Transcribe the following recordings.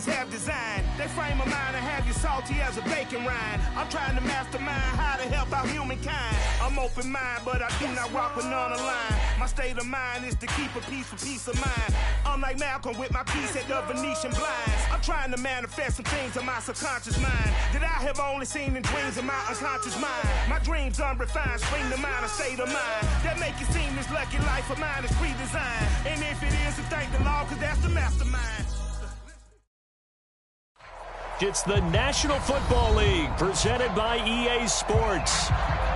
others have designed. They frame of mind and have you salty as a bacon rind. I'm trying to mastermind how to help out humankind. I'm open mind, but I do not walk with none aligned. My state of mind is to keep a peace for peace of mind. I'm like Malcolm with my piece at the Venetian blinds. I'm trying to manifest some things in my subconscious mind that I have only seen in dreams of my unconscious mind. My dreams unrefined, spring to mind, a state of mind that make it seem this lucky life of mine is pre-designed. And if it is, then thank the Lord, cause that's the mastermind. It's the National Football League presented by EA Sports.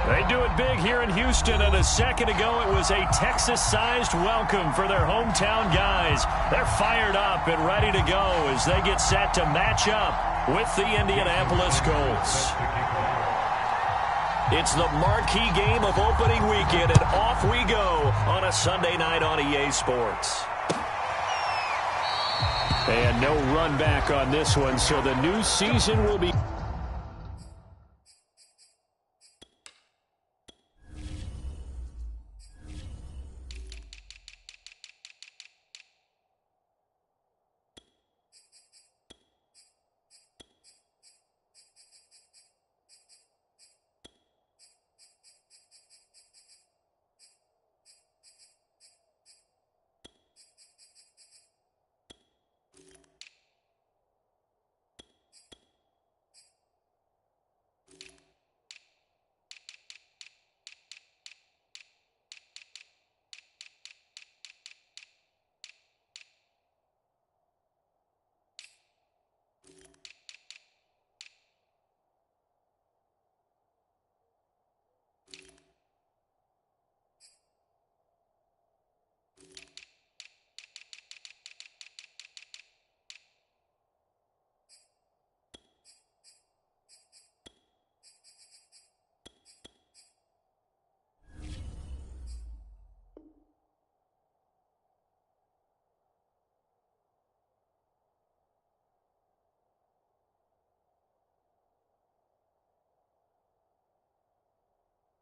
They do it big here in Houston, and a second ago it was a Texas-sized welcome for their hometown guys. They're fired up and ready to go as they get set to match up with the Indianapolis Colts. It's the marquee game of opening weekend, and off we go on a Sunday night on EA Sports. And no run back on this one, so the new season will be...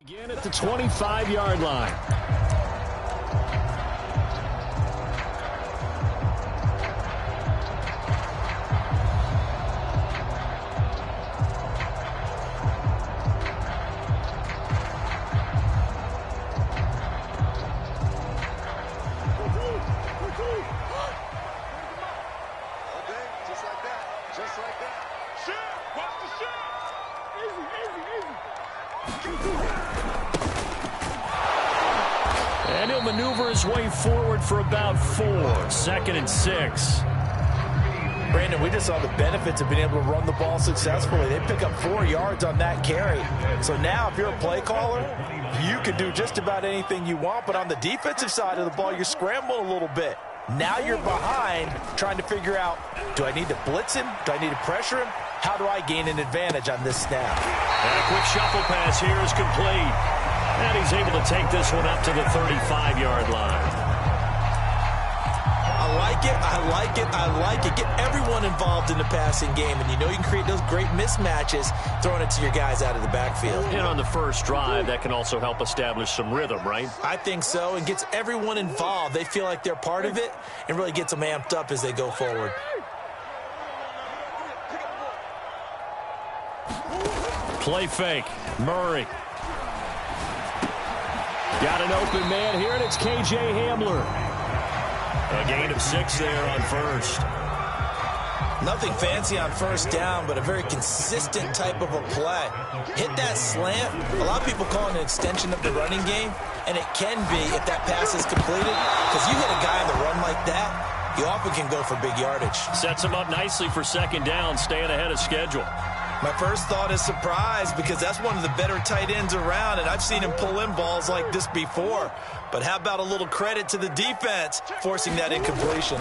Again at the 25-yard line. And he'll maneuver his way forward for about 4. 2nd and 6. Brandon, we just saw the benefits of being able to run the ball successfully. They pick up 4 yards on that carry. So now if you're a play caller, you can do just about anything you want. But on the defensive side of the ball, you're scrambling a little bit. Now you're behind trying to figure out, do I need to blitz him? Do I need to pressure him? How do I gain an advantage on this snap? And a quick shuffle pass here is complete. And he's able to take this one up to the 35-yard line. I like it, I like it, I like it. Get everyone involved in the passing game, and you know you can create those great mismatches throwing it to your guys out of the backfield. And on the first drive, that can also help establish some rhythm, right? I think so, and gets everyone involved. They feel like they're part of it and really gets them amped up as they go forward. Play fake. Murray. Got an open man here, and it's K.J. Hamler. A gain of 6 there on first. Nothing fancy on first down, but a very consistent type of a play. Hit that slant. A lot of people call it an extension of the running game, and it can be if that pass is completed, because you hit a guy on the run like that, you often can go for big yardage. Sets him up nicely for 2nd down, staying ahead of schedule. My first thought is surprise, because that's one of the better tight ends around, and I've seen him pull in balls like this before. But how about a little credit to the defense forcing that incompletion?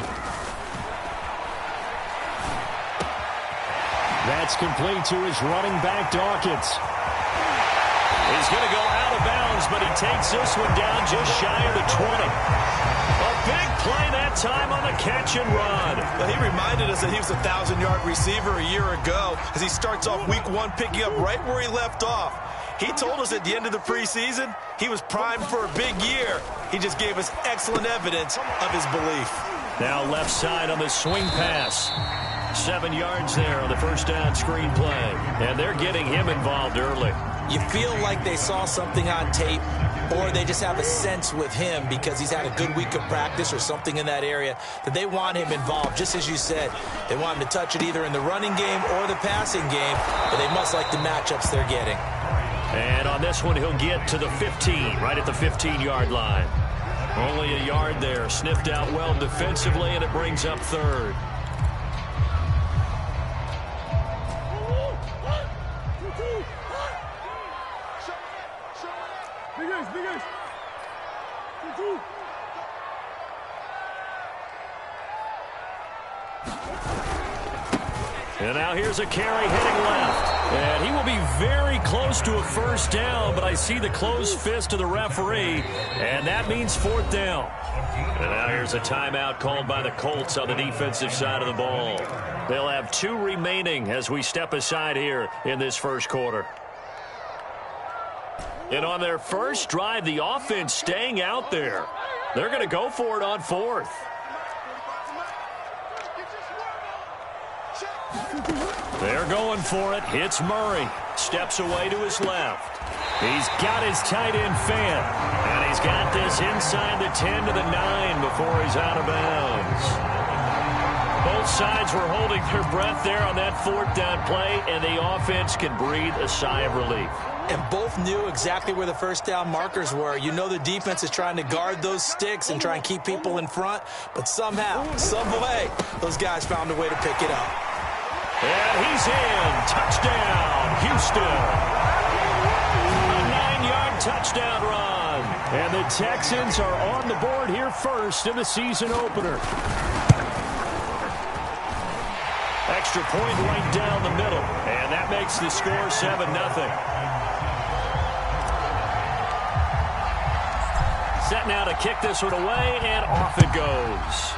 That's complete to his running back, Dawkins. He's going to go out of bounds, but he takes this one down just shy of the 20. A big play that time on the catch and run. Well, he reminded us that he was a 1,000-yard receiver a year ago as he starts off week 1 picking up right where he left off. He told us at the end of the preseason he was primed for a big year. He just gave us excellent evidence of his belief. Now left side on the swing pass. 7 yards there on the first down screen play. And they're getting him involved early. You feel like they saw something on tape, or they just have a sense with him because he's had a good week of practice or something in that area that they want him involved. Just as you said, they want him to touch it either in the running game or the passing game, but they must like the matchups they're getting. And on this one, he'll get to the 15, right at the 15-yard line. Only a yard there, sniffed out well defensively, and it brings up third. And now here's a carry heading left. And he will be very close to a first down, but I see the closed fist of the referee, and that means fourth down. And now here's a timeout called by the Colts on the defensive side of the ball. They'll have 2 remaining as we step aside here in this first quarter. And on their first drive, the offense staying out there. They're going to go for it on 4th. They're going for it. Hits Murray. Steps away to his left. He's got his tight end fan. And he's got this inside the 10 to the 9 before he's out of bounds. Both sides were holding their breath there on that 4th down play, and the offense can breathe a sigh of relief. And both knew exactly where the first down markers were. You know the defense is trying to guard those sticks and try and keep people in front, but somehow, some way, those guys found a way to pick it up. And he's in. Touchdown, Houston. A 9-yard touchdown run. And the Texans are on the board here first in the season opener. Extra point right down the middle. And that makes the score 7-0. Set now to kick this one away, and off it goes.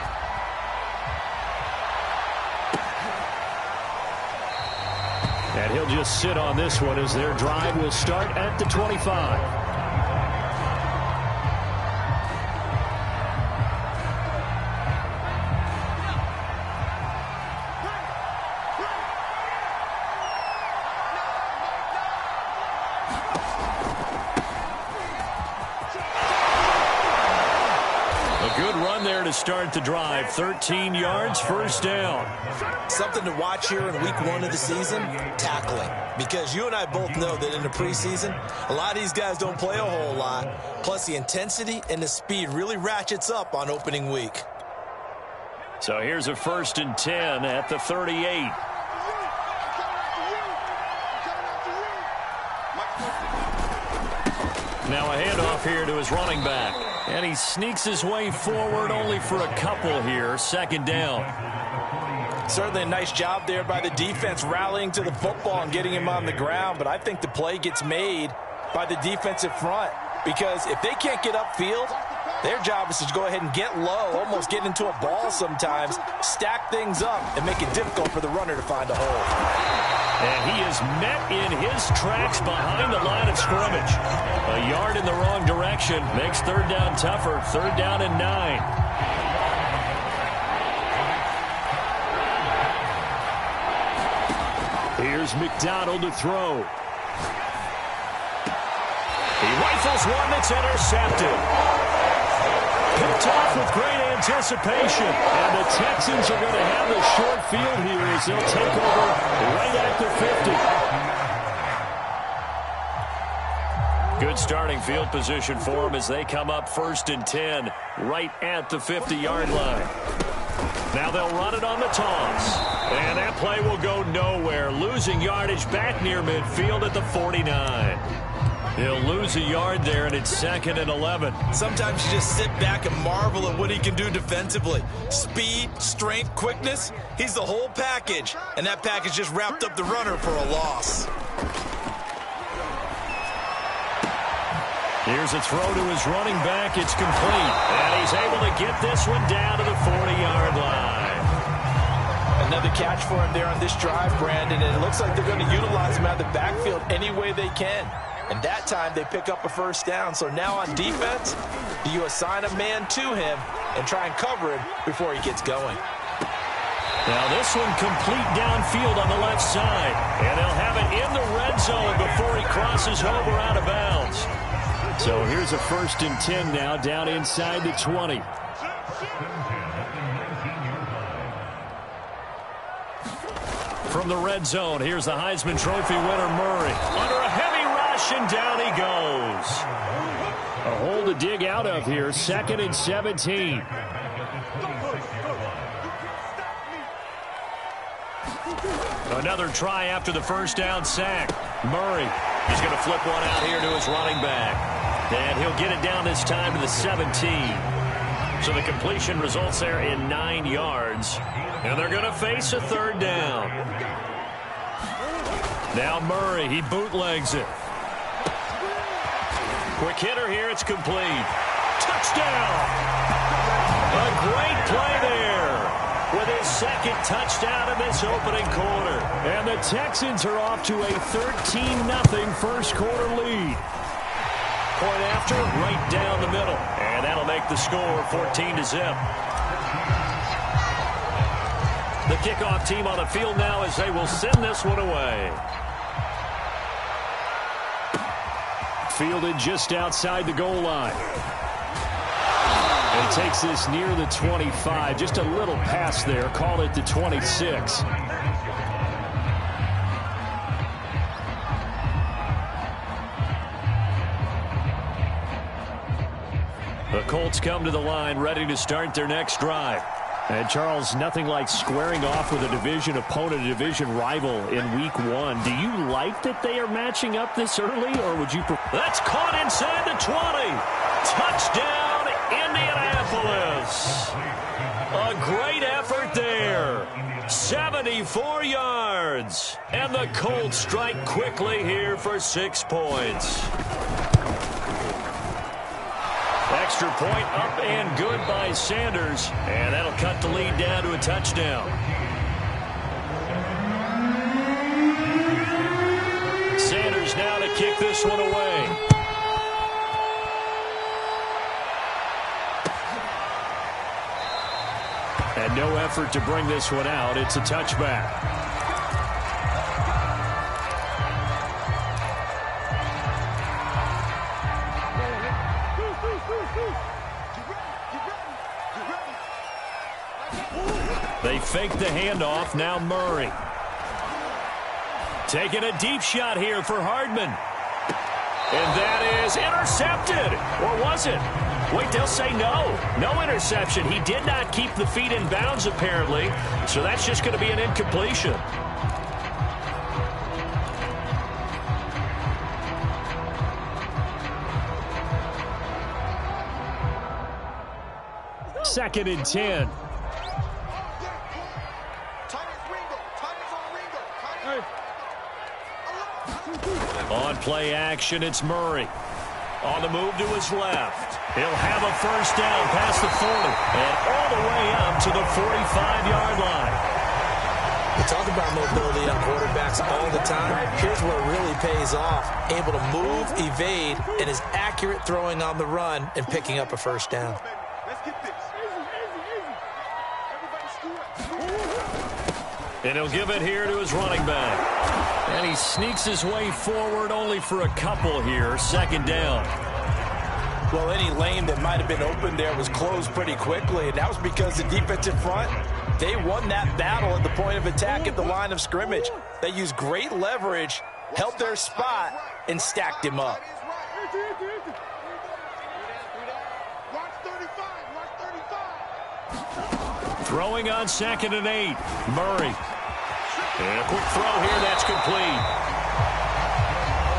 And he'll just sit on this one as their drive will start at the 25. To start the drive, 13 yards, first down. Something to watch here in week 1 of the season, tackling. Because you and I both know that in the preseason, a lot of these guys don't play a whole lot. Plus, the intensity and the speed really ratchets up on opening week. So here's a 1st and 10 at the 38. Now a handoff here to his running back. And he sneaks his way forward only for a couple here. 2nd down. Certainly a nice job there by the defense rallying to the football and getting him on the ground. But I think the play gets made by the defensive front. Because if they can't get upfield, their job is to go ahead and get low, almost get into a ball sometimes, stack things up, and make it difficult for the runner to find a hole. And he is met in his tracks behind the line of scrimmage. A yard in the wrong direction makes 3rd down tougher. 3rd down and 9. Here's McDonald to throw. He rifles one that's intercepted. Picked off with great anticipation. And the Texans are going to have a short field here as they'll take over right at the 50. Good starting field position for them as they come up 1st and 10 right at the 50-yard line. Now they'll run it on the toss. And that play will go nowhere. Losing yardage back near midfield at the 49. He'll lose a yard there, and it's 2nd and 11. Sometimes you just sit back and marvel at what he can do defensively. Speed, strength, quickness, he's the whole package. And that package just wrapped up the runner for a loss. Here's a throw to his running back. It's complete. And he's able to get this one down to the 40-yard line. Another catch for him there on this drive, Brandon. And it looks like they're going to utilize him out of the backfield any way they can. And that time they pick up a 1st down. So now on defense, do you assign a man to him and try and cover him before he gets going? Now this one complete downfield on the left side. And they'll have it in the red zone before he crosses over out of bounds. So here's a 1st and 10 now, down inside the 20. From the red zone, here's the Heisman Trophy winner, Murray. Under a heavy rush, and down he goes. A hole to dig out of here, 2nd and 17. Another try after the first down sack. Murray, he's going to flip one out here to his running back. And he'll get it down this time to the 17. So the completion results there in 9 yards. And they're going to face a 3rd down. Now Murray, he bootlegs it. Quick hitter here, it's complete. Touchdown! A great play there with his 2nd touchdown in this opening quarter. And the Texans are off to a 13-0 first quarter lead. Point after, right down the middle. And that'll make the score 14-0. The kickoff team on the field now as they will send this one away. Fielded just outside the goal line. And he takes this near the 25. Just a little pass there. Call it the 26. The Colts come to the line ready to start their next drive. And Charles, nothing like squaring off with a division opponent, a division rival in week 1. Do you like that they are matching up this early, or would you prefer? That's caught inside the 20. Touchdown, Indianapolis. A great effort there. 74 yards. And the Colts strike quickly here for 6 points. Extra point up and good by Sanders. And that'll cut the lead down to a touchdown. Sanders now to kick this one away. And no effort to bring this one out. It's a touchback. They fake the handoff. Now Murray. Taking a deep shot here for Hardman. And that is intercepted. Or was it? Wait, they'll say no. No interception. He did not keep the feet in bounds, apparently. So that's just going to be an incompletion. Second and 10. On play action, it's Murray. On the move to his left. He'll have a first down past the 40 and all the way up to the 45-yard line. We talk about mobility on quarterbacks all the time. Here's where it really pays off. Able to move, evade, and is accurate throwing on the run and picking up a first down. And he'll give it here to his running back. And he sneaks his way forward only for a couple here. 2nd down. Well, any lane that might have been open there was closed pretty quickly, and that was because the defensive front, they won that battle at the point of attack at the line of scrimmage. They used great leverage, held their spot, and stacked him up. Throwing on 2nd and 8. Murray. And a quick throw here, that's complete.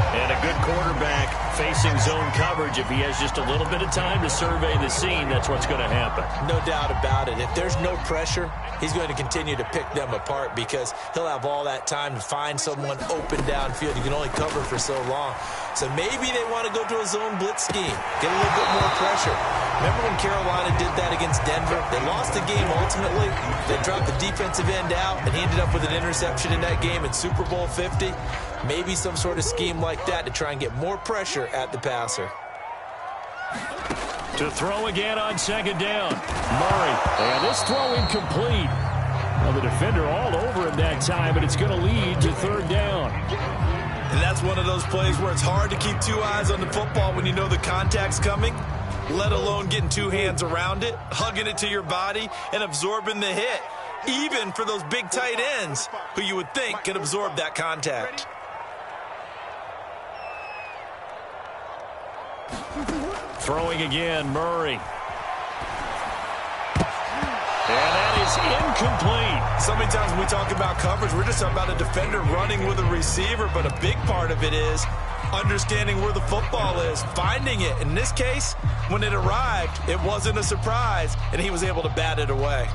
And a good quarterback facing zone coverage. If he has just a little bit of time to survey the scene, that's what's going to happen. No doubt about it. If there's no pressure, he's going to continue to pick them apart because he'll have all that time to find someone open downfield. You can only cover for so long. So maybe they want to go to a zone blitz scheme, get a little bit more pressure. Remember when Carolina did that against Denver? They lost the game ultimately. They dropped the defensive end out, and he ended up with an interception in that game in Super Bowl 50. Maybe some sort of scheme like that to try and get more pressure at the passer. To throw again on 2nd down. Murray. And this throw incomplete. Well, the defender all over him that time, but it's going to lead to third down. And that's one of those plays where it's hard to keep two eyes on the football when you know the contact's coming, let alone getting two hands around it, hugging it to your body, and absorbing the hit, even for those big tight ends who you would think can absorb that contact. Throwing again, Murray. And that is incomplete. So many times when we talk about coverage, we're just talking about a defender running with a receiver, but a big part of it is understanding where the football is, finding it. In this case, when it arrived, it wasn't a surprise, and he was able to bat it away.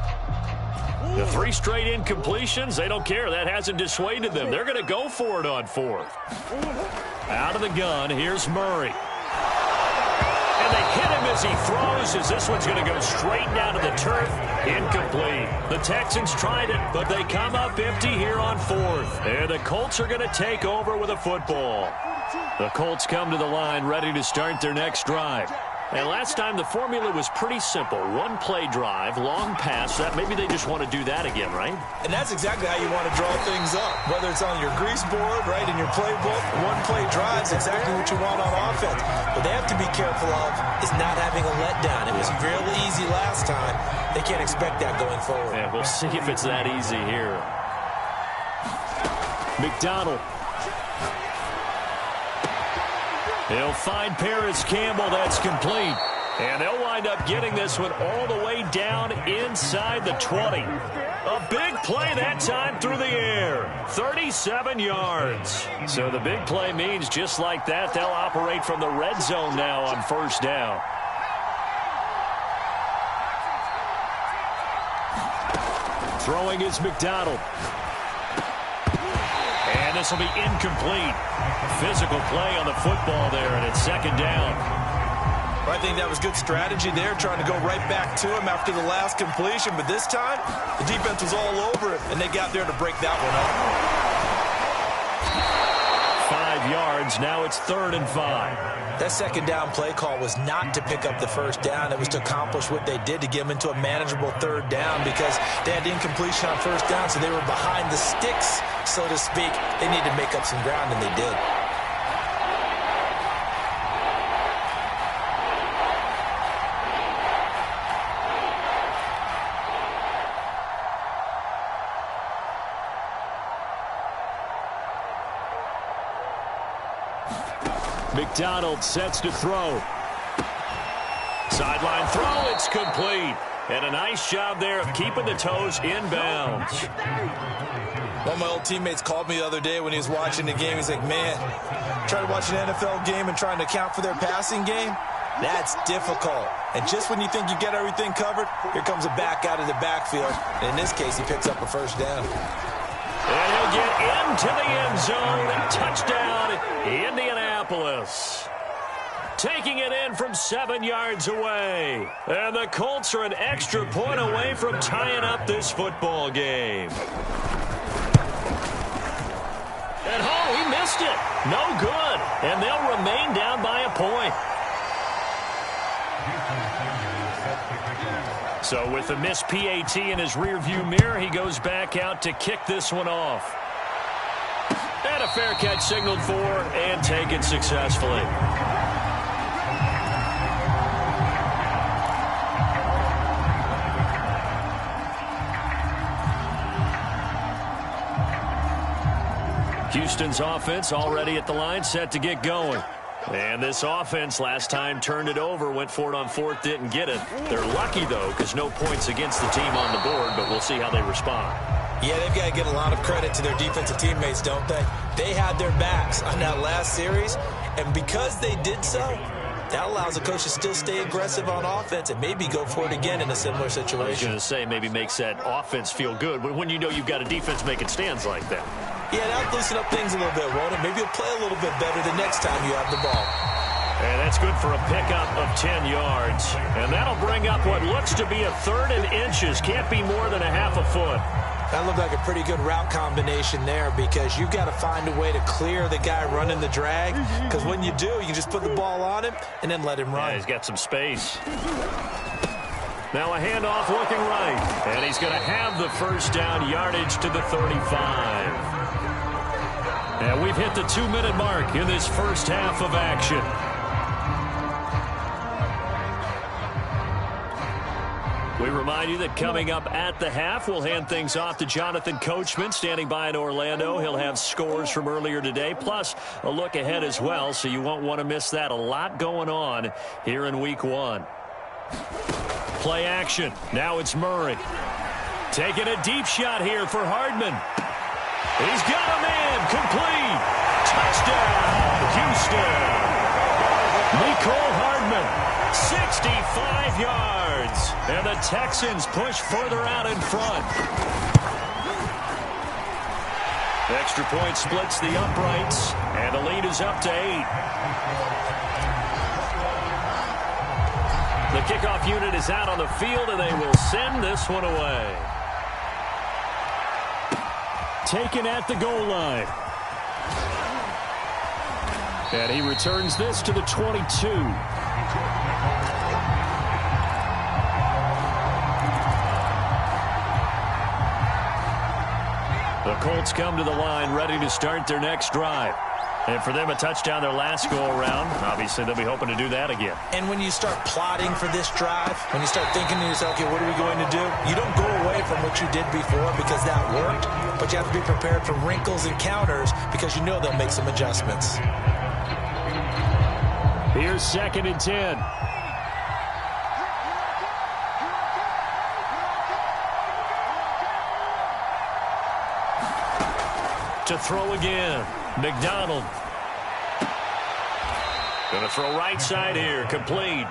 The 3 straight incompletions, they don't care. That hasn't dissuaded them. They're going to go for it on 4th. Out of the gun, here's Murray. And they hit him as he throws, as this one's going to go straight down to the turf. Incomplete. The Texans tried it, but they come up empty here on 4th. And the Colts are going to take over with a football. The Colts come to the line ready to start their next drive. And last time the formula was pretty simple. 1-play drive, long pass. That maybe they just want to do that again, right? And that's exactly how you want to draw things up. Whether it's on your grease board, right, in your playbook, 1-play drives, exactly what you want on offense. What they have to be careful of is not having a letdown. It was real easy last time. They can't expect that going forward. Yeah, we'll see if it's that easy here. McDonald. He'll find Paris Campbell. That's complete. And they'll wind up getting this one all the way down inside the 20. A big play that time through the air. 37 yards. So the big play means just like that, they'll operate from the red zone now on first down. Throwing is McDonald. And this will be incomplete. Physical play on the football there, and it's second down. I think that was good strategy there, trying to go right back to him after the last completion. But this time, the defense was all over it, and they got there to break that one up. 5 yards. Now it's 3rd and 5. That second down play call was not to pick up the first down. It was to accomplish what they did to get them into a manageable 3rd down because they had incompletion on first down, so they were behind the sticks, so to speak. They needed to make up some ground, and they did. McDonald sets to throw. Sideline throw, it's complete. And a nice job there of keeping the toes inbounds. One of my old teammates called me the other day when he was watching the game. He's like, man, trying to watch an NFL game and trying to account for their passing game, that's difficult. And just when you think you get everything covered, here comes a back out of the backfield. And in this case, he picks up a first down. And he'll get into the end zone. Touchdown, Indianapolis. Taking it in from 7 yards away. And the Colts are an extra point away from tying up this football game. And he missed it. No good. And they'll remain down by a point. So with the missed PAT in his rearview mirror, he goes back out to kick this one off. And a fair catch signaled for and taken successfully. Houston's offense already at the line, set to get going. And this offense last time turned it over, went for it on 4th, didn't get it. They're lucky, though, because no points against the team on the board, but we'll see how they respond. Yeah, they've got to give a lot of credit to their defensive teammates, don't they? They had their backs on that last series, and because they did so, that allows the coach to still stay aggressive on offense and maybe go for it again in a similar situation. I was going to say, maybe makes that offense feel good when you know you've got a defense making stands like that. Yeah, that'll loosen up things a little bit, won't it? Maybe you'll play a little bit better the next time you have the ball. And that's good for a pickup of 10 yards. And that'll bring up what looks to be a 3rd and inches. Can't be more than a half a foot. That looked like a pretty good route combination there because you've got to find a way to clear the guy running the drag. Because when you do, you just put the ball on him and then let him run. Yeah, he's got some space. Now a handoff looking right. And he's going to have the first down, yardage to the 35. And we've hit the 2-minute mark in this first half of action. We remind you that coming up at the half, we'll hand things off to Jonathan Coachman, standing by in Orlando. He'll have scores from earlier today, plus a look ahead as well, so you won't want to miss that. A lot going on here in Week 1. Play action. Now it's Murray. Taking a deep shot here for Hardman. He's got a man. Complete. Touchdown, Houston. Nicole Hardman, 65 yards. And the Texans push further out in front. Extra point splits the uprights, and the lead is up to 8. The kickoff unit is out on the field, and they will send this one away. Taken at the goal line. And he returns this to the 22. The Colts come to the line ready to start their next drive. And for them, a touchdown their last go-around. Obviously, they'll be hoping to do that again. And when you start plotting for this drive, when you start thinking to yourself, okay, what are we going to do? You don't go away from what you did before because that worked, but you have to be prepared for wrinkles and counters because you know they'll make some adjustments. Here's 2nd and 10. To throw again. McDonald. Going to throw right side here. Complete.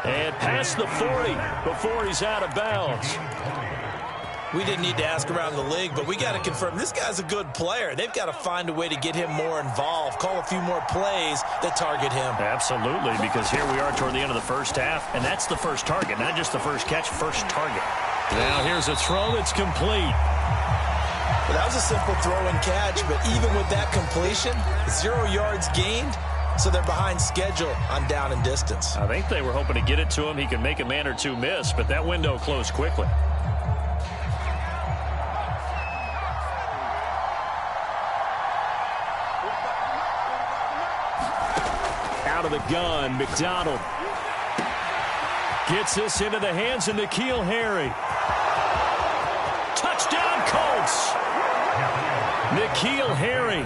And past the 40 before he's out of bounds. We didn't need to ask around the league, but we got to confirm this guy's a good player. They've got to find a way to get him more involved, call a few more plays that target him. Absolutely, because here we are toward the end of the first half, and that's the first target, not just the first catch, first target. Now here's a throw that's complete. Well, that was a simple throw and catch, but even with that completion, 0 yards gained, so they're behind schedule on down and distance. I think they were hoping to get it to him. He could make a man or two miss, but that window closed quickly. Out of the gun, McDonald gets this into the hands of N'Keal Harry. Touchdown, Colts! N'Keal Harry,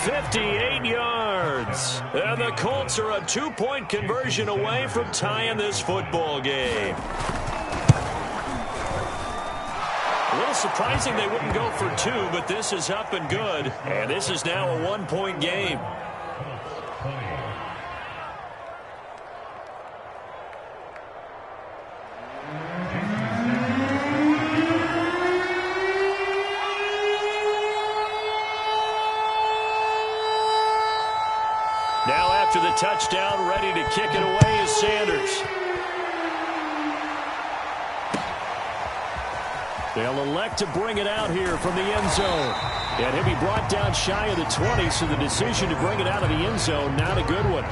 58 yards. And the Colts are a 2-point conversion away from tying this football game. A little surprising they wouldn't go for 2, but this is up and good. And this is now a 1-point game. Now after the touchdown, ready to kick it away is Sanders. They'll elect to bring it out here from the end zone. And he'll be brought down shy of the 20, so the decision to bring it out of the end zone, not a good one.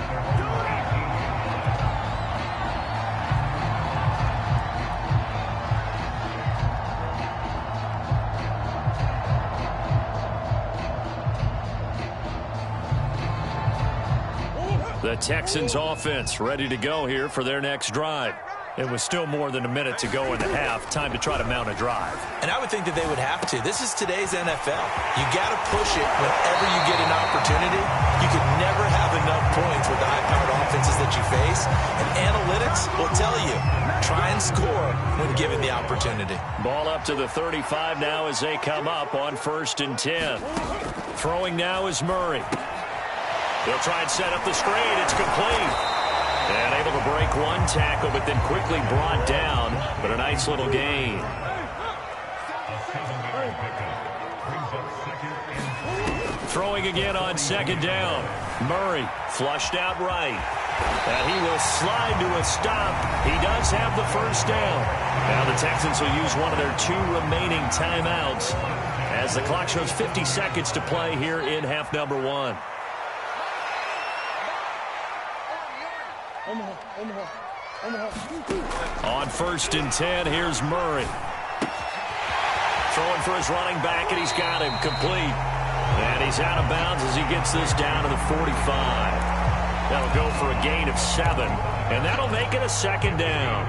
The Texans offense ready to go here for their next drive. It was still more than a minute to go in the half. Time to try to mount a drive. And I would think that they would have to. This is today's NFL. You got to push it whenever you get an opportunity. You can never have enough points with the high-powered offenses that you face. And analytics will tell you, try and score when given the opportunity. Ball up to the 35 now as they come up on 1st and 10. Throwing now is Murray. He'll try and set up the screen. It's complete. And able to break one tackle, but then quickly brought down. But a nice little gain. Throwing again on 2nd down. Murray flushed out right. And he will slide to a stop. He does have the first down. Now the Texans will use one of their 2 remaining timeouts as the clock shows 50 seconds to play here in half number 1. On 1st and 10, here's Murray. Throwing for his running back, and he's got him complete. And he's out of bounds as he gets this down to the 45. That'll go for a gain of 7, and that'll make it a 2nd down.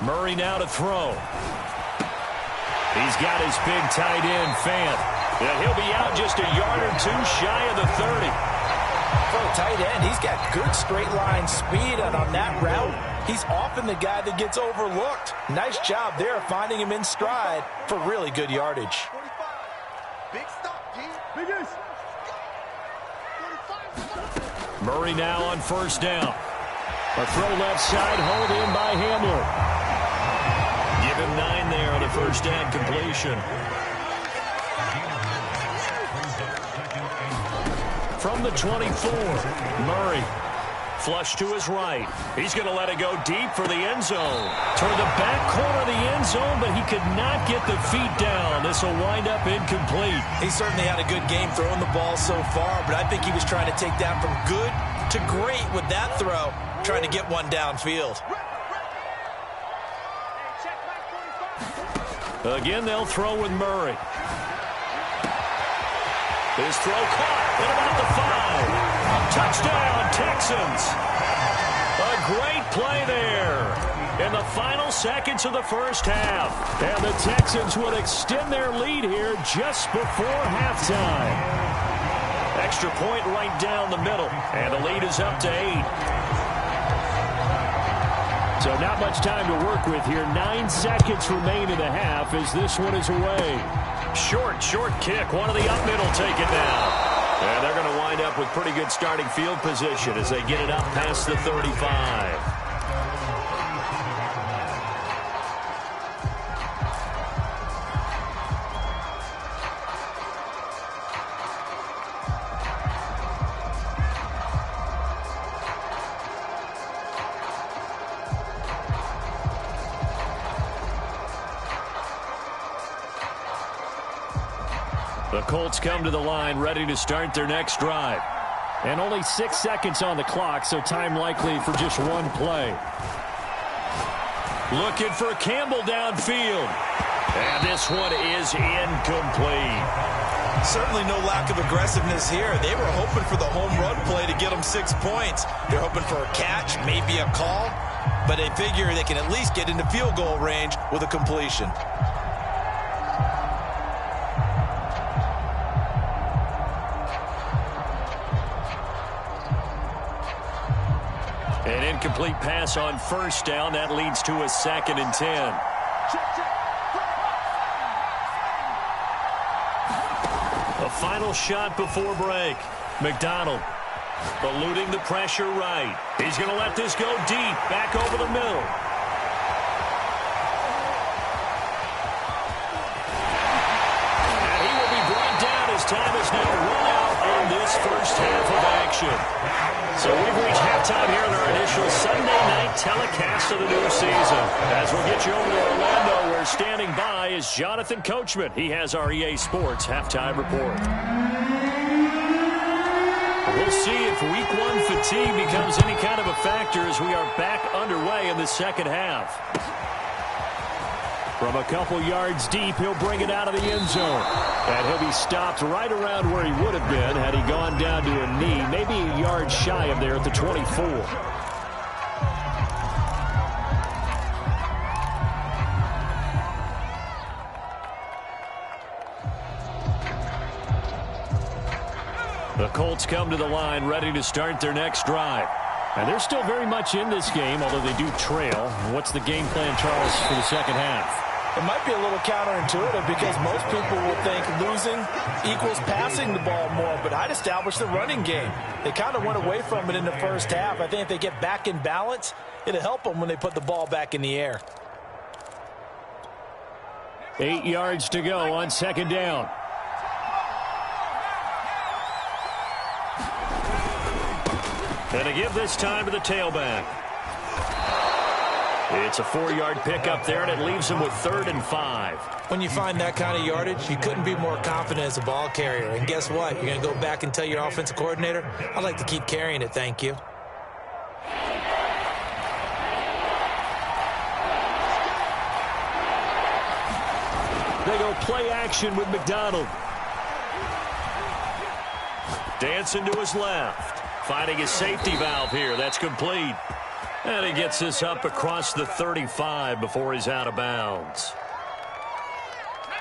Murray now to throw. He's got his big tight end, Fant. Yeah, he'll be out just a yard or 2 shy of the 30. For a tight end, he's got good straight line speed, and on that route, he's often the guy that gets overlooked. Nice job there finding him in stride for really good yardage. Big stop, G. Murray now on 1st down. A throw left side, hauled in by Hamler. Give him 9 there on a 1st down completion. From the 24, Murray. Flush to his right. He's going to let it go deep for the end zone. Toward the back corner of the end zone, but he could not get the feet down. This will wind up incomplete. He certainly had a good game throwing the ball so far, but I think he was trying to take that from good to great with that throw, trying to get one downfield. Again, they'll throw with Murray. His throw caught at about the 5. Touchdown, Texans. A great play there in the final seconds of the 1st half. And the Texans would extend their lead here just before halftime. Extra point right down the middle, and the lead is up to 8. So not much time to work with here. 9 seconds remain in the half as this one is away. Short kick. One of the up middle take it down. And they're going to wind up with pretty good starting field position as they get it up past the 35. The Colts come to the line ready to start their next drive. And only 6 seconds on the clock, so time likely for just one play. Looking for Campbell downfield. And this one is incomplete. Certainly no lack of aggressiveness here. They were hoping for the home run play to get them 6 points. They're hoping for a catch, maybe a call, but they figure they can at least get into field goal range with a completion. An incomplete pass on 1st down. That leads to a 2nd and 10. A final shot before break. McDonald eluding the pressure right. He's going to let this go deep, back over the middle. And he will be brought down as time is now run out in this 1st half of action. So we've reached halftime here in our initial Sunday night telecast of the new season. As we'll get you over to Orlando, where standing by is Jonathan Coachman. He has our EA Sports halftime report. We'll see if Week 1 fatigue becomes any kind of a factor as we are back underway in the 2nd half. From a couple yards deep, he'll bring it out of the end zone. And he'll be stopped right around where he would have been had he gone down to a knee, maybe a yard shy of there at the 24. The Colts come to the line ready to start their next drive. And they're still very much in this game, although they do trail. What's the game plan, Charles, for the 2nd half? It might be a little counterintuitive because most people will think losing equals passing the ball more, but I'd establish the running game. They kind of went away from it in the 1st half. I think if they get back in balance, it'll help them when they put the ball back in the air. 8 yards to go on 2nd down. And to give this time to the tailback. It's a 4-yard pickup there, and it leaves him with 3rd and 5. When you find that kind of yardage, you couldn't be more confident as a ball carrier. And guess what? You're going to go back and tell your offensive coordinator, I'd like to keep carrying it, thank you. They go play action with McDonald. Dancing to his left. Finding his safety valve here. That's complete. And he gets this up across the 35 before he's out of bounds.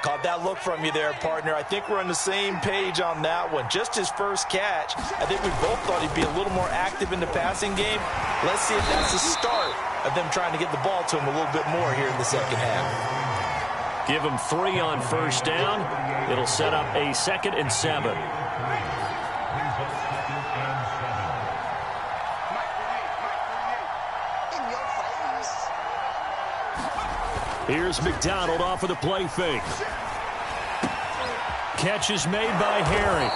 Caught that look from you there, partner. I think we're on the same page on that one. Just his first catch. I think we both thought he'd be a little more active in the passing game. Let's see if that's the start of them trying to get the ball to him a little bit more here in the second half. Give him 3 on first down. It'll set up a 2nd and 7. Here's McDonald off of the play fake. Catch is made by Harry.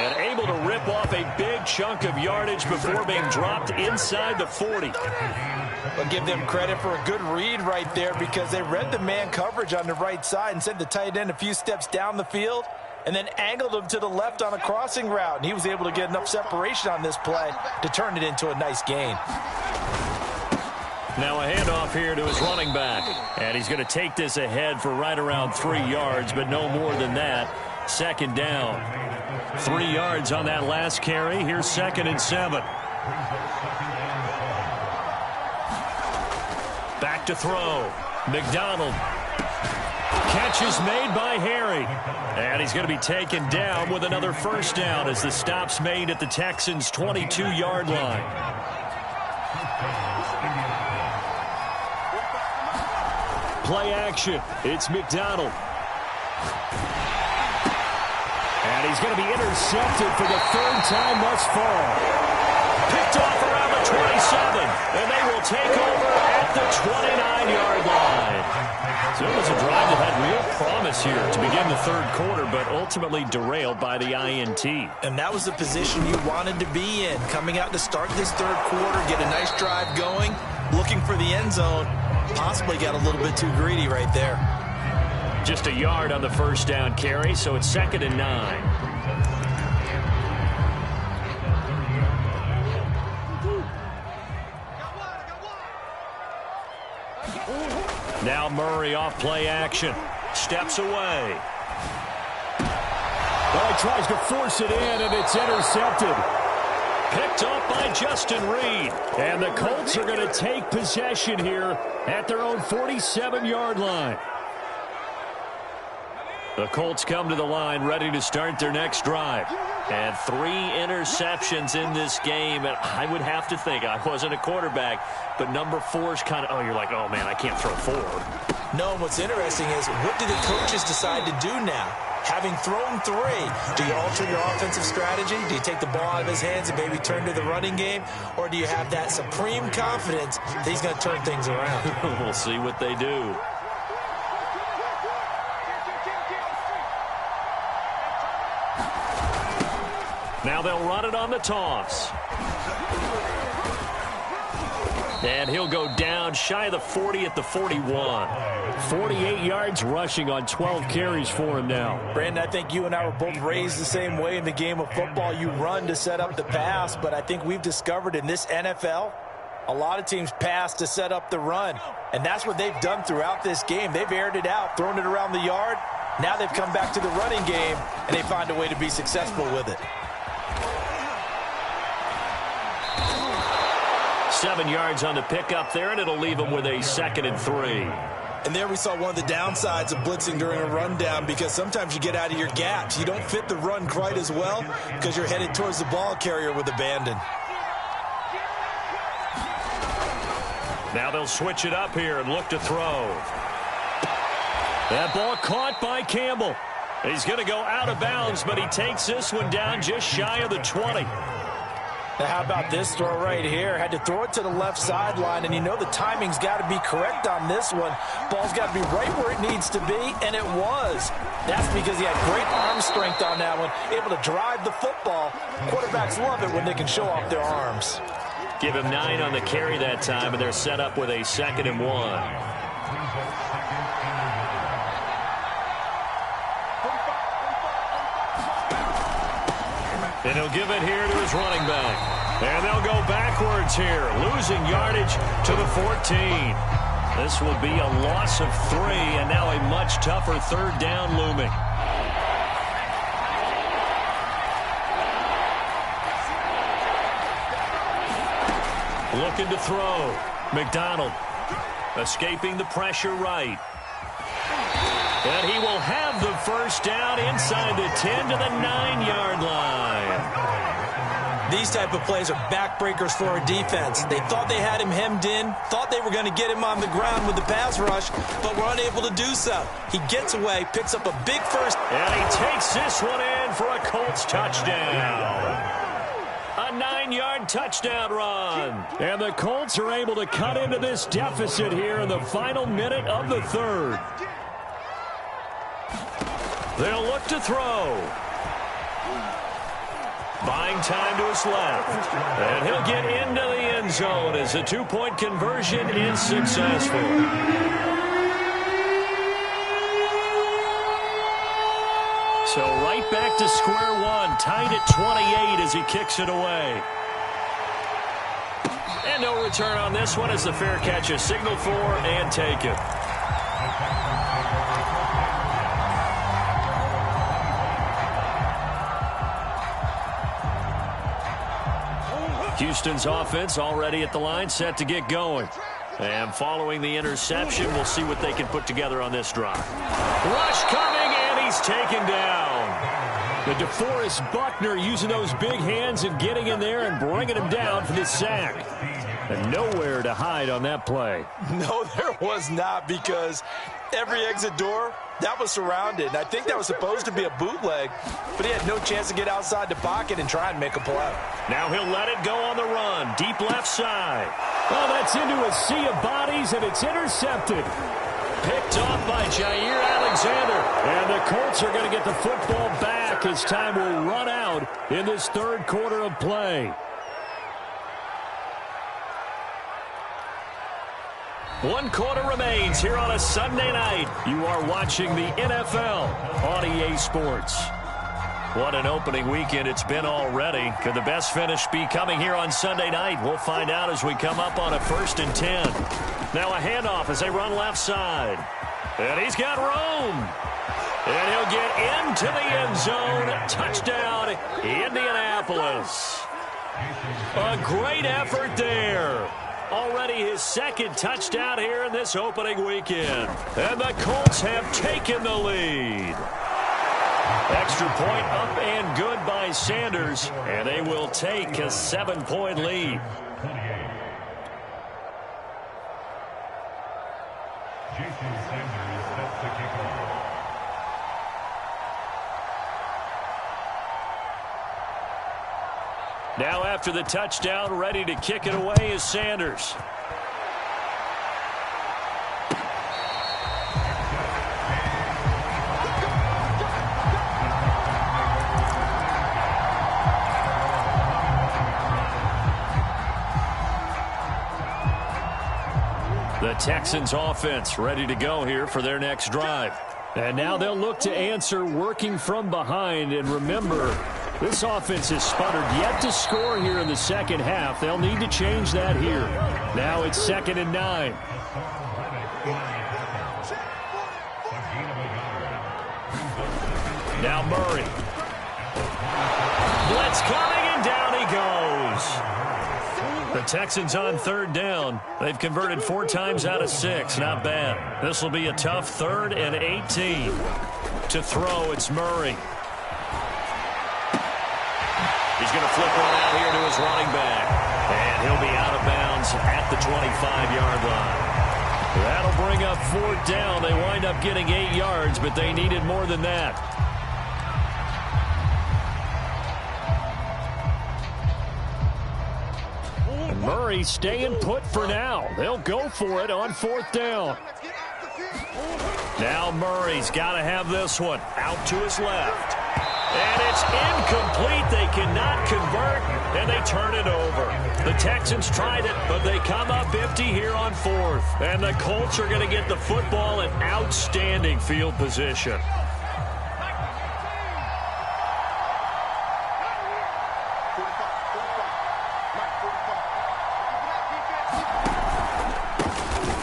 And able to rip off a big chunk of yardage before being dropped inside the 40. I'll give them credit for a good read right there because they read the man coverage on the right side and sent the tight end a few steps down the field and then angled him to the left on a crossing route. And he was able to get enough separation on this play to turn it into a nice gain. Now a handoff here to his running back. And he's going to take this ahead for right around 3 yards, but no more than that. 2nd down. 3 yards on that last carry. Here's 2nd and 7. Back to throw. McDonald. Catch is made by Harry. And he's going to be taken down with another first down as the stop's made at the Texans' 22-yard line. Play action. It's McDonald. And he's going to be intercepted for the 3rd time thus far. Picked off around the 27. And they will take over at the 29-yard line. So it was a drive that had real promise here to begin the 3rd quarter, but ultimately derailed by the INT. And that was the position you wanted to be in. Coming out to start this 3rd quarter, get a nice drive going, looking for the end zone. Possibly got a little bit too greedy right there. Just a yard on the first down carry, so it's 2nd and 9. Now Murray off play action. Steps away. Well, he tries to force it in, and it's intercepted. Picked up by Justin Reed. And the Colts are going to take possession here at their own 47-yard line. The Colts come to the line ready to start their next drive. And 3 interceptions in this game. And I would have to think, I wasn't a quarterback, but number 4 is kind of, oh, you're like, oh, man, I can't throw 4. No, and what's interesting is what do the coaches decide to do now? Having thrown 3, do you alter your offensive strategy? Do you take the ball out of his hands and maybe turn to the running game? Or do you have that supreme confidence that he's going to turn things around? We'll see what they do. Now they'll run it on the toss. And he'll go down shy of the 40 at the 41. 48 yards rushing on 12 carries for him now. Brandon, I think you and I were both raised the same way in the game of football. You run to set up the pass, but I think we've discovered in this NFL, a lot of teams pass to set up the run. And that's what they've done throughout this game. They've aired it out, thrown it around the yard. Now they've come back to the running game, and they find a way to be successful with it. 7 yards on the pickup there, and it'll leave him with a 2nd and 3. And there we saw one of the downsides of blitzing during a rundown, because sometimes you get out of your gaps. You don't fit the run quite as well because you're headed towards the ball carrier with abandon. Now they'll switch it up here and look to throw. That ball caught by Campbell. He's going to go out of bounds, but he takes this one down just shy of the 20. Now, how about this throw right here? Had to throw it to the left sideline, and you know the timing's got to be correct on this one. Ball's got to be right where it needs to be, and it was. That's because he had great arm strength on that one, able to drive the football. Quarterbacks love it when they can show off their arms. Give him 9 on the carry that time, and they're set up with a 2nd and 1. And he'll give it here to his running back. And they'll go backwards here, losing yardage to the 14. This will be a loss of 3, and now a much tougher 3rd down looming. Looking to throw. McDonald escaping the pressure right. And he will have the 1st down inside the 10 to the 9-yard line. These type of plays are backbreakers for our defense. They thought they had him hemmed in, thought they were going to get him on the ground with the pass rush, but were unable to do so. He gets away, picks up a big 1st. And he takes this one in for a Colts touchdown. A 9-yard touchdown run. And the Colts are able to cut into this deficit here in the final minute of the 3rd. They'll look to throw. Buying time to his left. And he'll get into the end zone as a 2-point conversion is successful. So right back to square one, tied at 28 as he kicks it away. And no return on this one as the fair catch is signaled for and taken. Houston's offense already at the line, set to get going. And following the interception, we'll see what they can put together on this drive. Rush coming, and he's taken down. The DeForest Buckner using those big hands and getting in there and bringing him down for the sack. And nowhere to hide on that play. No, there was not, because every exit door, that was surrounded. And I think that was supposed to be a bootleg, but he had no chance to get outside the pocket and try and make a play. Now he'll let it go on the run. Deep left side. Oh, that's into a sea of bodies, and it's intercepted. Picked off by Jair Alexander. And the Colts are going to get the football back as time will run out in this 3rd quarter of play. One quarter remains here on a Sunday night. You are watching the NFL on EA Sports. What an opening weekend it's been already. Could the best finish be coming here on Sunday night? We'll find out as we come up on a 1st and 10. Now a handoff as they run left side. And he's got room. And he'll get into the end zone. Touchdown, Indianapolis. A great effort there. Already his 2nd touchdown here in this opening weekend. And the Colts have taken the lead. Extra point up and good by Sanders. And they will take a 7-point lead. Now after the touchdown, ready to kick it away is Sanders. The Texans offense ready to go here for their next drive. And now they'll look to answer working from behind. And remember, this offense has sputtered yet to score here in the 2nd half. They'll need to change that here. Now it's 2nd and 9. Now Murray. Blitz coming, and down he goes. The Texans on 3rd down. They've converted 4 times out of 6. Not bad. This will be a tough 3rd and 18. To throw, it's Murray. He's going to flip one out here to his running back. And he'll be out of bounds at the 25-yard line. That'll bring up 4th down. They wind up getting 8 yards, but they needed more than that. And Murray staying put for now. They'll go for it on 4th down. Now Murray's got to have this one out to his left. And it's incomplete. They cannot convert, and they turn it over. The Texans tried it, but they come up empty here on 4th. And the Colts are going to get the football in outstanding field position.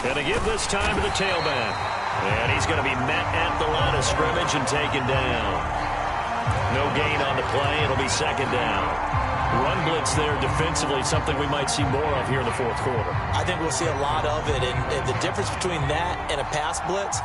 Going to give this time to the tailback. And he's going to be met at the line of scrimmage and taken down. No gain on the play. It'll be 2nd down. Run blitz there defensively, something we might see more of here in the 4th quarter. I think we'll see a lot of it, and the difference between that and a pass blitz,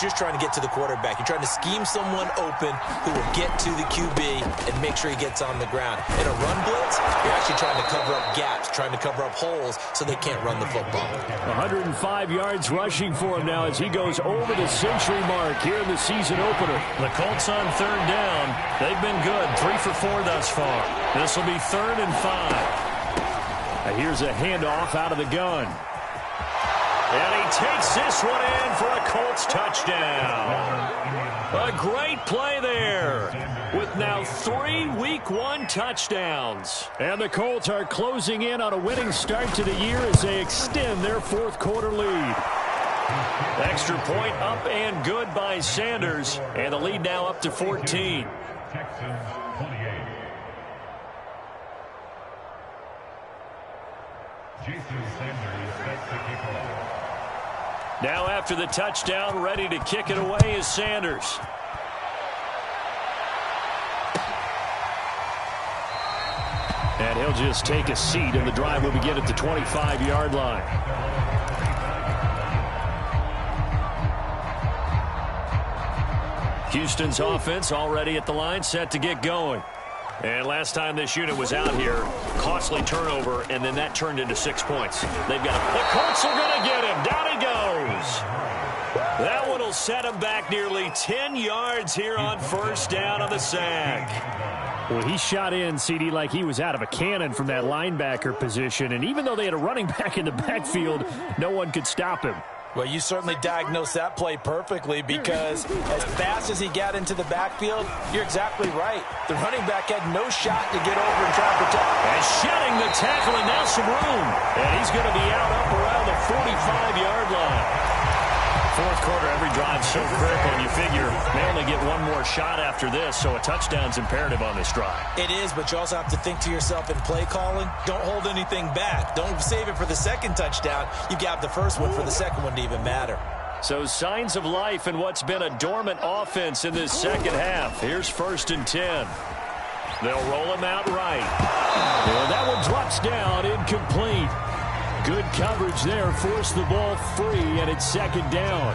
you're trying to get to the quarterback. You're trying to scheme someone open who will get to the QB and make sure he gets on the ground. In a run blitz, you're actually trying to cover up gaps, trying to cover up holes so they can't run the football. 105 yards rushing for him now as he goes over the century mark here in the season opener. The Colts on 3rd down. They've been good, 3 for 4 thus far. This will be 3rd and 5. Now here's a handoff out of the gun. And he takes this one in for a Colts touchdown. A great play there with now 3 Week 1 touchdowns. And the Colts are closing in on a winning start to the year as they extend their 4th quarter lead. Extra point up and good by Sanders. And the lead now up to 14. Now after the touchdown, ready to kick it away is Sanders. And he'll just take a seat, and the drive will begin at the 25-yard line. Houston's offense already at the line, set to get going. And last time this unit was out here, costly turnover, and then that turned into 6 points. They've got him. The Colts are going to get him. Down he goes. That one will set him back nearly 10 yards here on 1st down on the sack. Well, he shot in, CD, like he was out of a cannon from that linebacker position. And even though they had a running back in the backfield, no one could stop him. Well, you certainly diagnosed that play perfectly because as fast as he got into the backfield, you're exactly right. The running back had no shot to get over and try to protect. And shedding the tackle, and now some room. And he's going to be out up around the 45-yard line. 4th quarter, every drive so critical, and you figure they only get one more shot after this, so a touchdown's imperative on this drive. It is, but you also have to think to yourself in play calling, don't hold anything back. Don't save it for the 2nd touchdown. You've got the 1st one for the 2nd one to even matter. So signs of life in what's been a dormant offense in this 2nd half. Here's 1st and 10. They'll roll him out right. And that one drops down, incomplete. Good coverage there, forced the ball free, and it's 2nd down.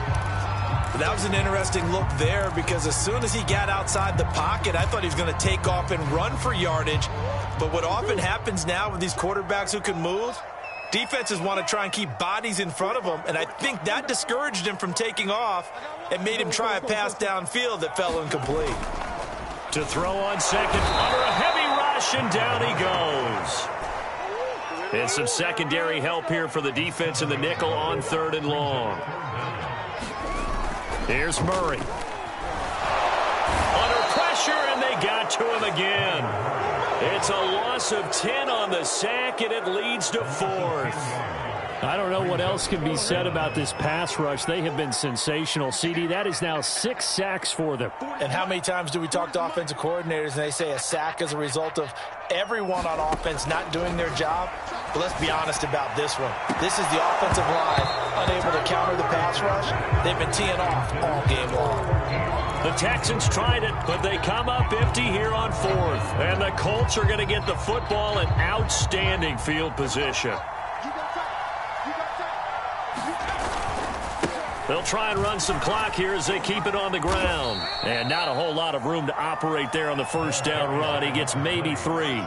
That was an interesting look there because as soon as he got outside the pocket, I thought he was going to take off and run for yardage. But what often happens now with these quarterbacks who can move, defenses want to try and keep bodies in front of them, and I think that discouraged him from taking off and made him try a pass downfield that fell incomplete. To throw on 2nd, under a heavy rush, and down he goes. And some secondary help here for the defense in the nickel on 3rd and long. Here's Murray. Under pressure, and they got to him again. It's a loss of 10 on the sack, and it leads to 4th. I don't know what else can be said about this pass rush. They have been sensational. CD, that is now 6 sacks for them. And how many times do we talk to offensive coordinators and they say a sack is a result of everyone on offense not doing their job? But let's be honest about this one. This is the offensive line unable to counter the pass rush. They've been teeing off all game long. The Texans tried it, but they come up empty here on 4th. And the Colts are going to get the football in outstanding field position. They'll try and run some clock here as they keep it on the ground. And not a whole lot of room to operate there on the 1st down run. He gets maybe 3.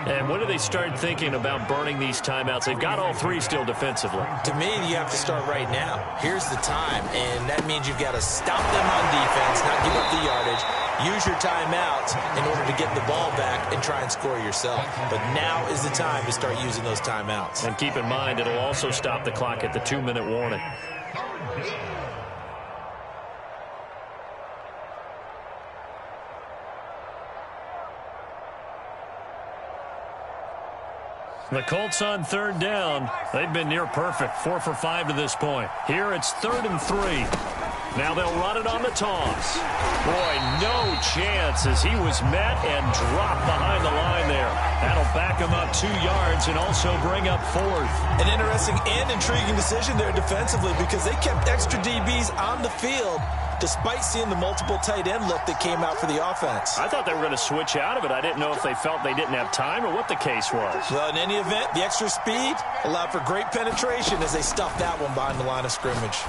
And when do they start thinking about burning these timeouts? They've got all 3 still defensively. To me, you have to start right now. Here's the time, and that means you've got to stop them on defense, not give up the yardage, use your timeouts in order to get the ball back and try and score yourself. But now is the time to start using those timeouts. And keep in mind, it'll also stop the clock at the 2-minute warning. The Colts on third down. They've been near perfect, 4 for 5 to this point. Here it's 3rd and 3. Now they'll run it on the toss. Boy, no chance as he was met and dropped behind the line there. That'll back him up 2 yards and also bring up 4th. An interesting and intriguing decision there defensively because they kept extra DBs on the field despite seeing the multiple tight end look that came out for the offense. I thought they were going to switch out of it. I didn't know if they felt they didn't have time or what the case was. Well, in any event, the extra speed allowed for great penetration as they stuffed that one behind the line of scrimmage.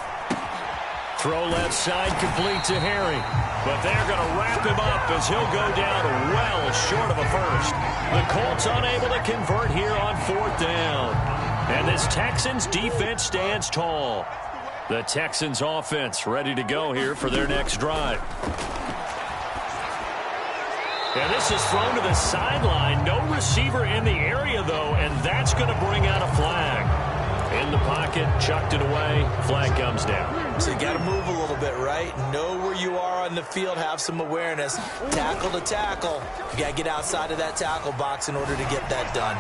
Throw left side complete to Harry. But they're going to wrap him up as he'll go down well short of a first. The Colts unable to convert here on 4th down. And this Texans defense stands tall. The Texans offense ready to go here for their next drive. And this is thrown to the sideline. No receiver in the area, though, and that's going to bring out a flag. In the pocket, chucked it away, flag comes down. So you got to move a little bit, right? Know where you are on the field, have some awareness. Tackle to tackle. You got to get outside of that tackle box in order to get that done.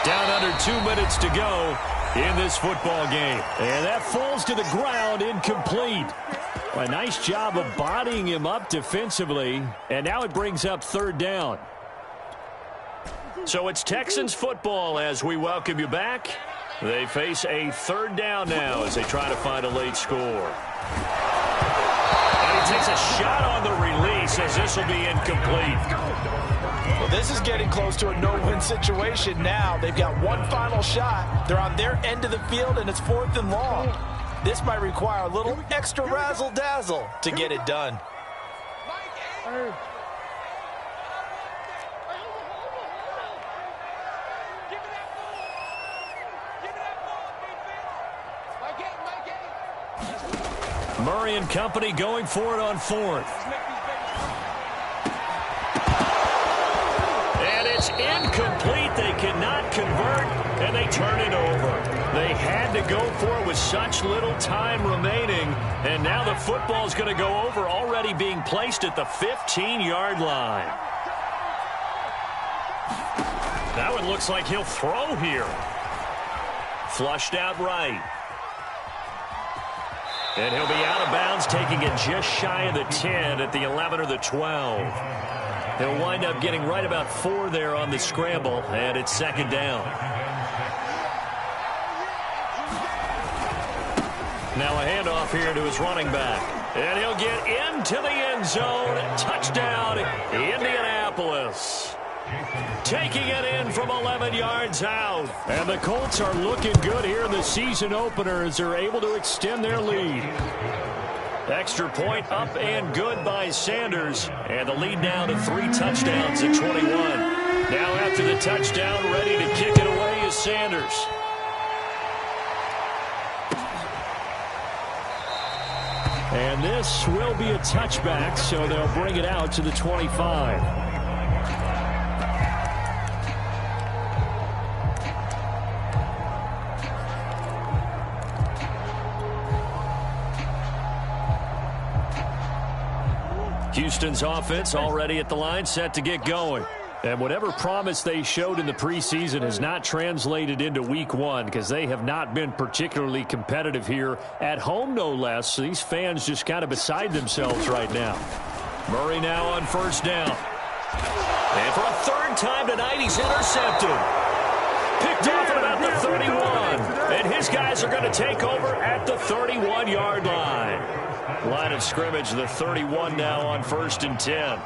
Down under 2 minutes to go in this football game. And that falls to the ground, incomplete. A nice job of bodying him up defensively, and now it brings up 3rd down. So it's Texans football as we welcome you back. They face a 3rd down now as they try to find a late score. And he takes a shot on the release as this will be incomplete. Well, this is getting close to a no-win situation now. They've got one final shot. They're on their end of the field, and it's 4th and long. This might require a little extra razzle-dazzle to get it done. Murray and company going for it on 4th. And it's incomplete. They cannot convert, and they turn it over. They had to go for it with such little time remaining, and now the football's going to go over, already being placed at the 15-yard line. That one looks like he'll throw here. Flushed out right. And he'll be out of bounds, taking it just shy of the 10 at the 11 or the 12. He'll wind up getting right about 4 there on the scramble, and it's 2nd down. Now a handoff here to his running back. And he'll get into the end zone. Touchdown, Indianapolis. Taking it in from 11 yards out. And the Colts are looking good here in the season opener as they're able to extend their lead. Extra point up and good by Sanders. And the lead now to 3 touchdowns at 21. Now after the touchdown, ready to kick it away is Sanders. And this will be a touchback, so they'll bring it out to the 25. Houston's offense already at the line, set to get going. And whatever promise they showed in the preseason has not translated into week 1 because they have not been particularly competitive here at home, no less. So these fans just kind of beside themselves right now. Murray now on 1st down. And for a 3rd time tonight, he's intercepted. Picked off at about the 31. And his guys are going to take over at the 31-yard line. Line of scrimmage, the 31 now on 1st and 10.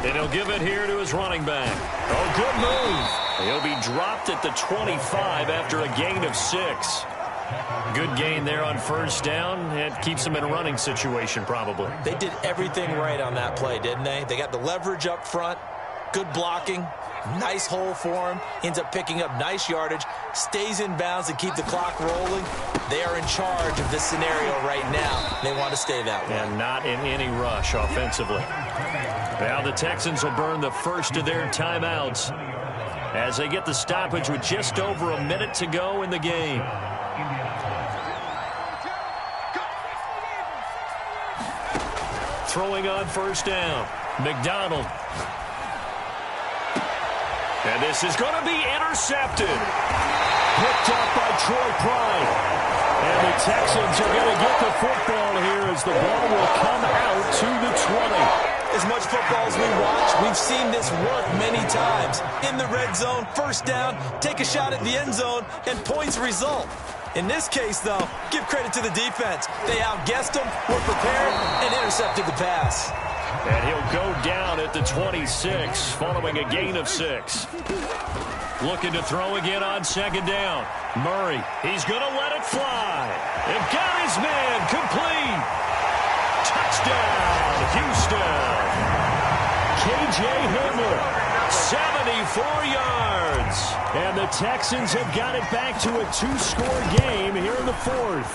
And he'll give it here to his running back. Oh, good move. He'll be dropped at the 25 after a gain of 6. Good gain there on 1st down. It keeps them in a running situation probably. They did everything right on that play, didn't they? They got the leverage up front, good blocking, nice hole for him, ends up picking up nice yardage, stays in bounds to keep the clock rolling. They are in charge of this scenario right now. They want to stay that way. And not in any rush offensively. Now the Texans will burn the first of their timeouts as they get the stoppage with just over a minute to go in the game. throwing on first down. McDonald. And this is going to be intercepted. Picked up by Troy Pride. And the Texans are going to get the football here as the ball will come out to the 20. As much football as we watch, we've seen this work many times. In the red zone, first down, take a shot at the end zone, and points result. In this case, though, give credit to the defense. They outguessed them, were prepared, and intercepted the pass. And he'll go down at the 26, following a gain of 6. Looking to throw again on second down. Murray, he's going to let it fly. And got his man complete. Touchdown, Houston. K.J. Hamler, 74 yards. And the Texans have got it back to a 2-score game here in the 4th.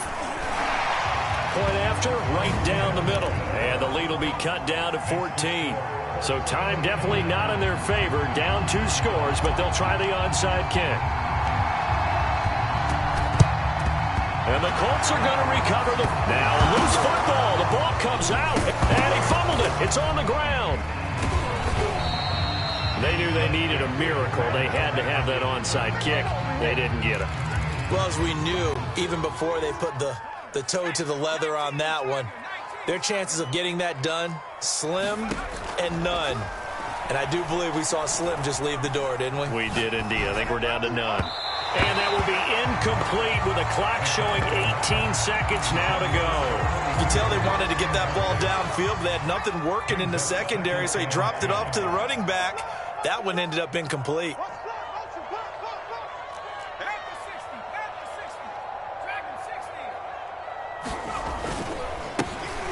Point after, right down the middle. And the lead will be cut down to 14. So time definitely not in their favor. Down 2 scores, but they'll try the onside kick. And the Colts are going to recover the... Now loose football. The ball comes out. And he fumbled it. It's on the ground. They knew they needed a miracle. They had to have that onside kick. They didn't get it. Well, as we knew, even before they put the toe to the leather on that one, their chances of getting that done, slim and none. And I do believe we saw Slim just leave the door, didn't we? We did indeed. I think we're down to none. And that will be incomplete with a clock showing 18 seconds now to go. You can tell they wanted to get that ball downfield, but they had nothing working in the secondary, so he dropped it off to the running back. That one ended up incomplete.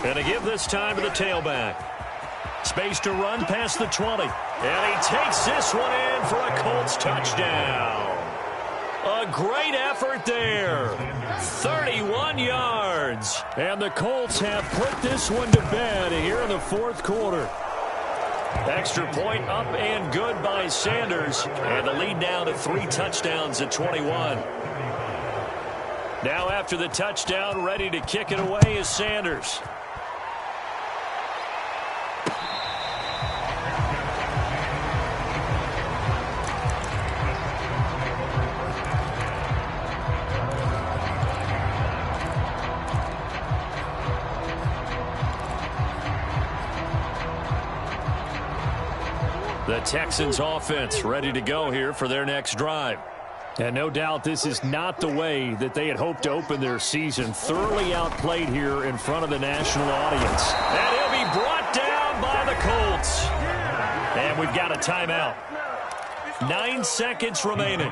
And to give this time to the tailback. Space to run past the 20. And he takes this one in for a Colts touchdown. A great effort there. 31 yards. And the Colts have put this one to bed here in the 4th quarter. Extra point up and good by Sanders. And the lead now to 3 touchdowns at 21. Now after the touchdown, ready to kick it away is Sanders. The Texans offense ready to go here for their next drive. And no doubt this is not the way that they had hoped to open their season. Thoroughly outplayed here in front of the national audience. And he'll be brought down by the Colts. And we've got a timeout. 9 seconds remaining.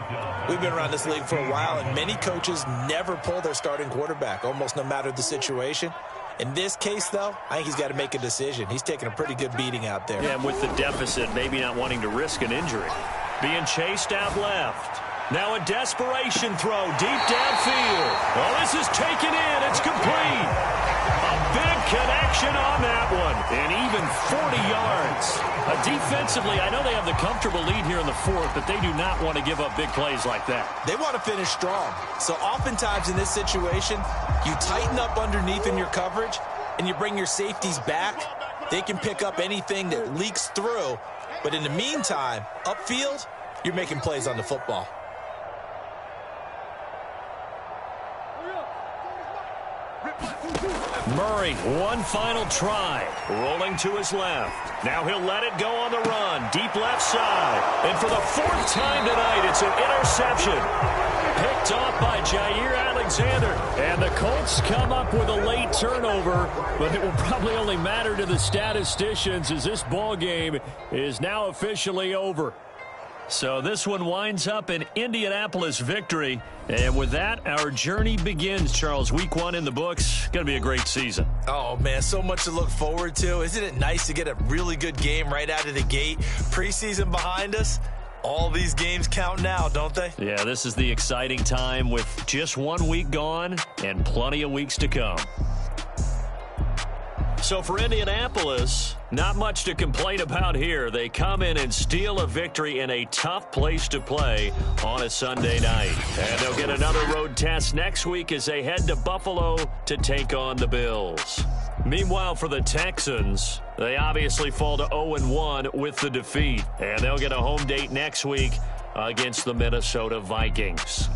We've been around this league for a while, and many coaches never pull their starting quarterback, almost no matter the situation. In this case, though, I think he's got to make a decision. He's taking a pretty good beating out there. Yeah, and with the deficit, maybe not wanting to risk an injury. Being chased out left. Now a desperation throw deep downfield. Oh, this is taken in. It's complete. A big connection on that one. And even 40 yards. Defensively, I know they have the comfortable lead here in the 4th, but they do not want to give up big plays like that. They want to finish strong. So oftentimes in this situation, you tighten up underneath in your coverage, and you bring your safeties back. They can pick up anything that leaks through. But in the meantime, upfield, you're making plays on the football. Murray, one final try. Rolling to his left. Now he'll let it go on the run. Deep left side. And for the 4th time tonight, it's an interception. Picked off by Jair Alexander. And the Colts come up with a late turnover, but it will probably only matter to the statisticians as this ball game is now officially over. So this one winds up an Indianapolis victory. And with that, our journey begins, Charles. Week 1 in the books. Going to be a great season. Oh, man, so much to look forward to. Isn't it nice to get a really good game right out of the gate? Preseason behind us. All these games count now, don't they? Yeah, this is the exciting time with just 1 week gone and plenty of weeks to come. So for Indianapolis, not much to complain about here. They come in and steal a victory in a tough place to play on a Sunday night. And they'll get another road test next week as they head to Buffalo to take on the Bills. Meanwhile, for the Texans, they obviously fall to 0-1 with the defeat, and they'll get a home date next week against the Minnesota Vikings.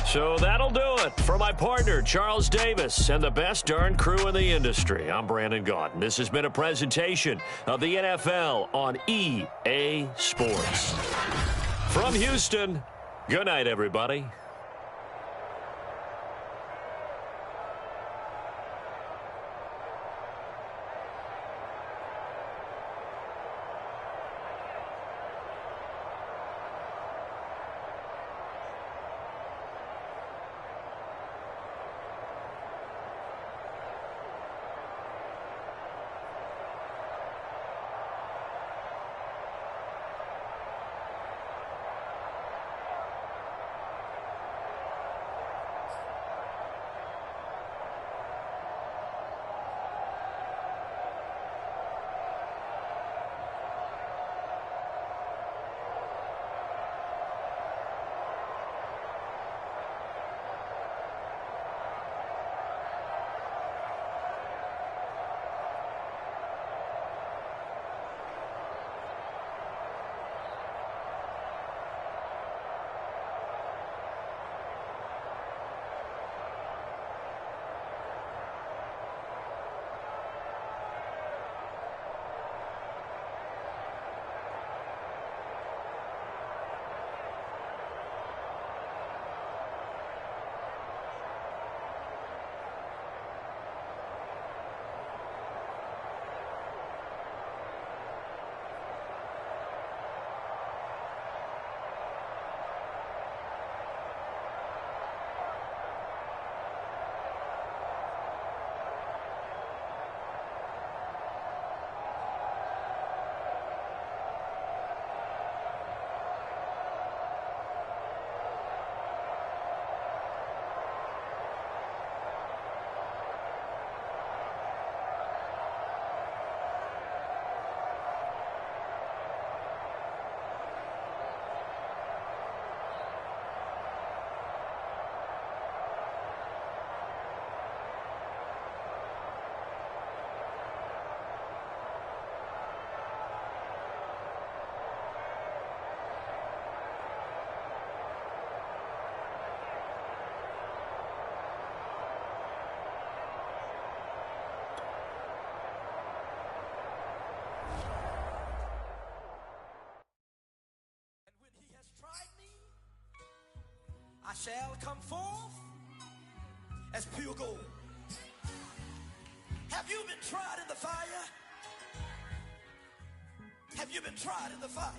So that'll do it. For my partner, Charles Davis, and the best darn crew in the industry, I'm Brandon Gaudin. This has been a presentation of the NFL on EA Sports. From Houston, good night, everybody. I shall come forth as pure gold. Have you been tried in the fire? Have you been tried in the fire?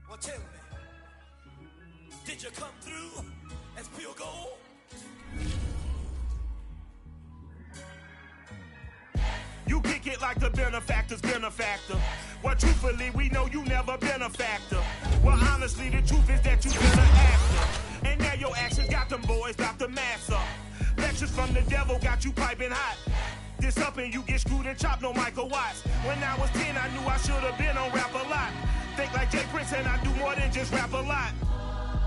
Well, tell me, did you come through as pure gold? You kick it like the benefactor's benefactor. Well, truthfully, we know you never been a factor. Well, honestly, the truth is that you been an actor. And now your actions got them boys about to mass up. Lectures from the devil got you piping hot. This up and you get screwed and chopped, no Michael Watts. When I was 10, I knew I should have been on rap a lot. Think like Jay Prince and I do more than just rap a lot.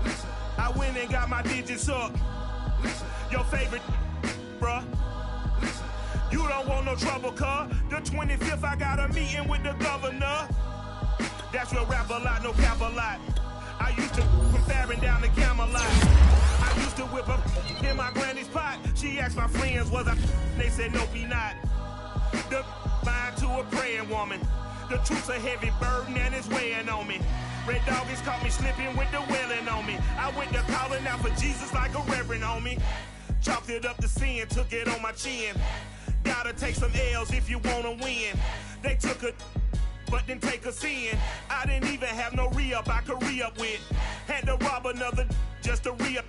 Listen, I went and got my digits up. Listen, your favorite, bruh. Listen, you don't want no trouble, cuz. The 25th, I got a meeting with the governor. That's real rap a lot, no cap a lot. I used to from Farron down to Camelot. I used to whip up in my granny's pot. She asked my friends, was I? They said, nope, he not. The line to a praying woman. The truth's a heavy burden and it's weighing on me. Red Doggies caught me slipping with the wailing on me. I went to calling out for Jesus like a reverend homie. Chalked it up to sin, took it on my chin. Gotta take some L's if you wanna win. They took a but didn't take us in. I didn't even have no re-up I could re-up with. Had to rob another just to re-up.